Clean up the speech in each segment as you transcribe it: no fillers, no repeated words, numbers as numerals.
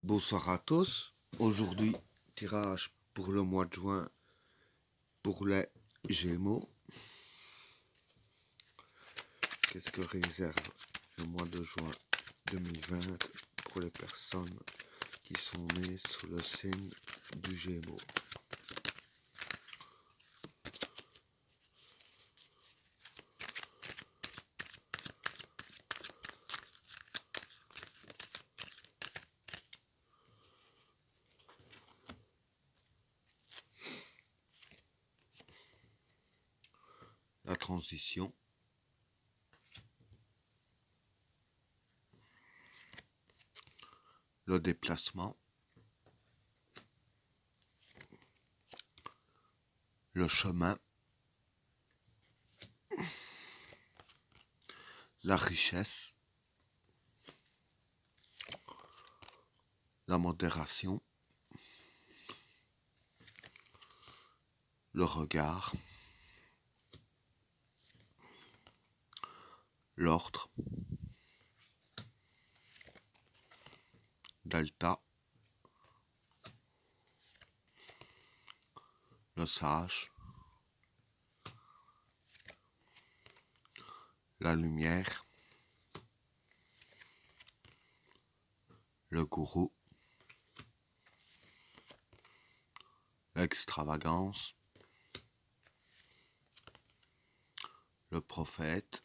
Bonsoir à tous. Aujourd'hui, tirage pour le mois de juin pour les Gémeaux. Qu'est-ce que réserve le mois de juin 2020 pour les personnes qui sont nées sous le signe du Gémeaux? La transition, le déplacement, le chemin, la richesse, la modération, le regard, l'ordre, delta, le sage, la lumière, le gourou, l'extravagance, le prophète,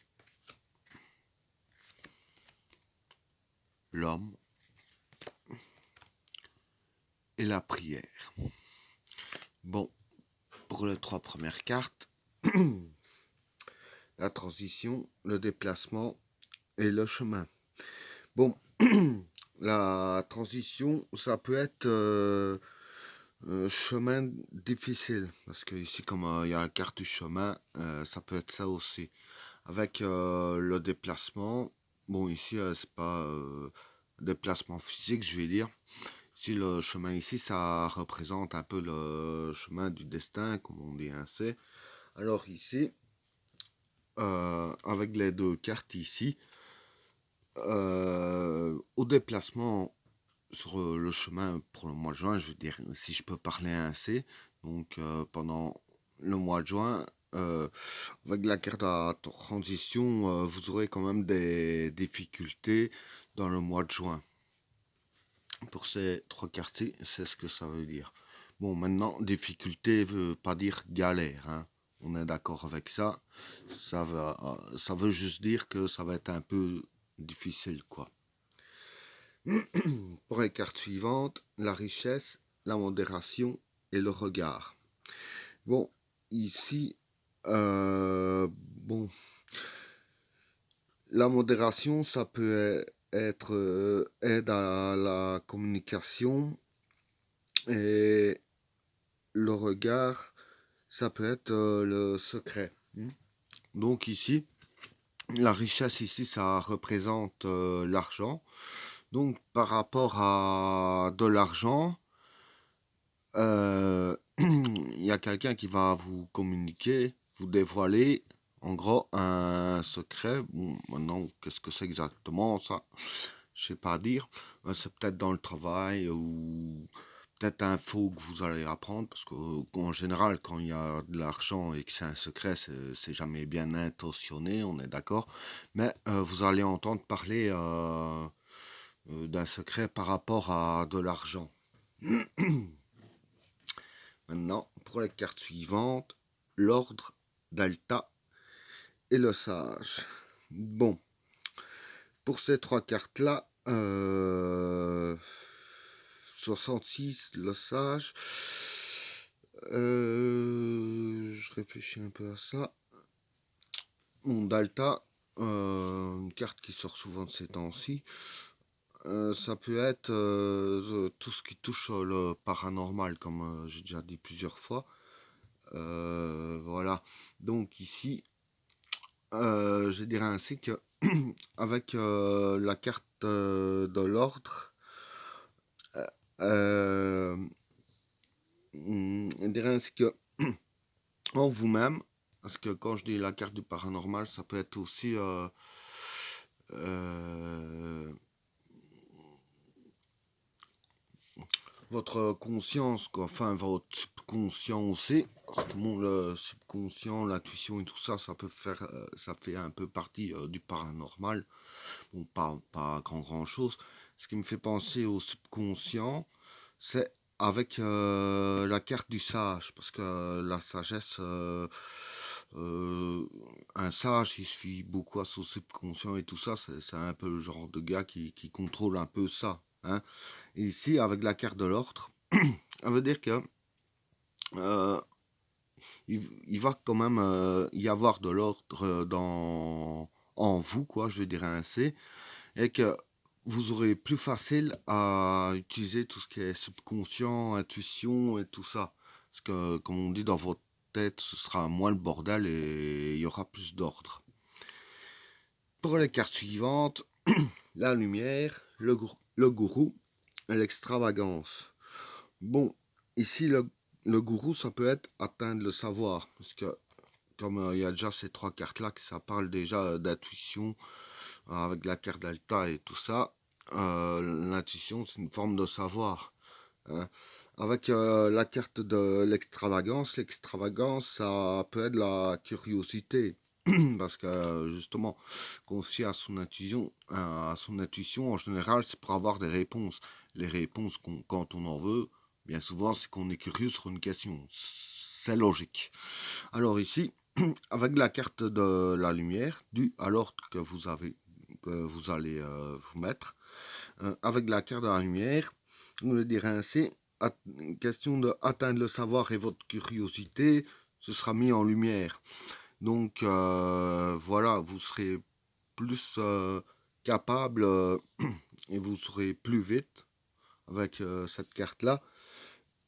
l'homme et la prière. Bon, pour les trois premières cartes, la transition, le déplacement et le chemin. Bon, la transition, ça peut être chemin difficile, parce que ici, comme il y a la carte du chemin, ça peut être ça aussi. Avec le déplacement, bon, ici, c'est pas déplacement physique, je vais dire. Si le chemin ici, ça représente un peu le chemin du destin, comme on dit ainsi. Alors ici, avec les deux cartes ici, au déplacement sur le chemin pour le mois de juin, je veux dire, si je peux parler ainsi, donc pendant le mois de juin, avec la carte à transition, vous aurez quand même des difficultés dans le mois de juin. Pour ces trois quartiers, c'est ce que ça veut dire. Bon, maintenant, difficulté veut pas dire galère, hein. On est d'accord avec ça. Ça veut juste dire que ça va être un peu difficile, quoi. Pour les cartes suivantes, la richesse, la modération et le regard. Bon, ici, bon, la modération, ça peut être aide à la communication, et le regard, ça peut être le secret. Donc ici, la richesse ici, ça représente l'argent. Donc par rapport à de l'argent, il y a quelqu'un qui va vous communiquer, vous dévoiler, en gros, un secret. Bon, maintenant, qu'est-ce que c'est exactement ça? Je sais pas dire. C'est peut-être dans le travail ou peut-être un faux que vous allez apprendre, parce qu'en général, quand il y a de l'argent et que c'est un secret, c'est jamais bien intentionné, on est d'accord. Mais vous allez entendre parler d'un secret par rapport à de l'argent. Maintenant, pour les cartes suivantes, l'ordre, delta et le sage. Bon, pour ces trois cartes-là, 66, le sage. Je réfléchis un peu à ça. Bon, delta, une carte qui sort souvent de ces temps-ci. Ça peut être tout ce qui touche le paranormal, comme j'ai déjà dit plusieurs fois. Voilà. Donc ici, je dirais ainsi que avec la carte de l'ordre, je dirais ainsi que en vous-même, parce que quand je dis la carte du paranormal, ça peut être aussi euh, votre conscience, quoi, enfin votre subconscient aussi, parce que bon, le subconscient, l'intuition et tout ça, ça peut faire, ça fait un peu partie du paranormal. Bon, pas grand chose. Ce qui me fait penser au subconscient, c'est avec la carte du sage, parce que la sagesse, un sage, il se fie beaucoup à son subconscient et tout ça, c'est un peu le genre de gars qui contrôle un peu ça, hein. Et ici, avec la carte de l'ordre, ça veut dire que euh, il va quand même y avoir de l'ordre en vous, quoi, je veux dire ainsi, et que vous aurez plus facile à utiliser tout ce qui est subconscient, intuition et tout ça. Parce que, comme on dit, dans votre tête, ce sera moins le bordel et il y aura plus d'ordre. Pour les cartes suivantes, la lumière, le gourou et l'extravagance. Bon, ici, le gourou, ça peut être atteindre le savoir. Parce que, comme il y a déjà ces trois cartes-là, que ça parle déjà d'intuition, avec la carte d'Alta et tout ça, l'intuition, c'est une forme de savoir, hein. Avec la carte de l'extravagance, ça peut être la curiosité. Parce que justement, confier à son intuition, en général, c'est pour avoir des réponses. Les réponses, quand on en veut, bien souvent, c'est qu'on est curieux sur une question. C'est logique. Alors ici, avec la carte de la lumière, due à l'ordre que vous allez vous mettre, avec la carte de la lumière, on le dirait ainsi, question d'atteindre le savoir et votre curiosité, ce sera mis en lumière. Donc voilà, vous serez plus capable et vous serez plus vite avec cette carte-là.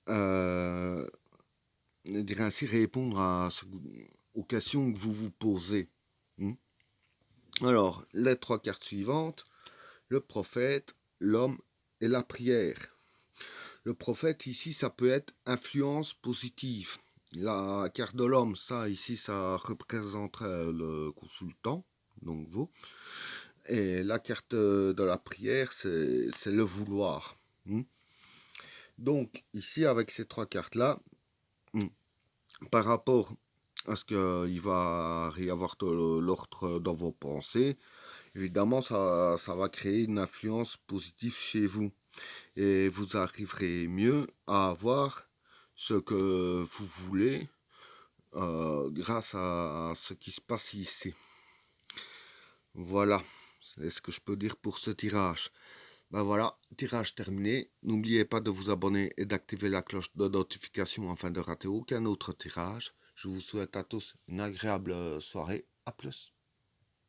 Euh, je dirais ainsi répondre aux questions que vous vous posez. Hmm. Alors, les trois cartes suivantes, le prophète, l'homme et la prière. Le prophète, ici, ça peut être influence positive. La carte de l'homme, ça, ici, ça représenterait le consultant, donc vous. Et la carte de la prière, c'est le vouloir. Hmm. Donc, ici, avec ces trois cartes-là, par rapport à ce qu'il va y avoir de l'ordre dans vos pensées, évidemment, ça va créer une influence positive chez vous. Et vous arriverez mieux à avoir ce que vous voulez grâce à ce qui se passe ici. Voilà, c'est ce que je peux dire pour ce tirage. Ben voilà, tirage terminé. N'oubliez pas de vous abonner et d'activer la cloche de notification afin de rater aucun autre tirage. Je vous souhaite à tous une agréable soirée. À plus.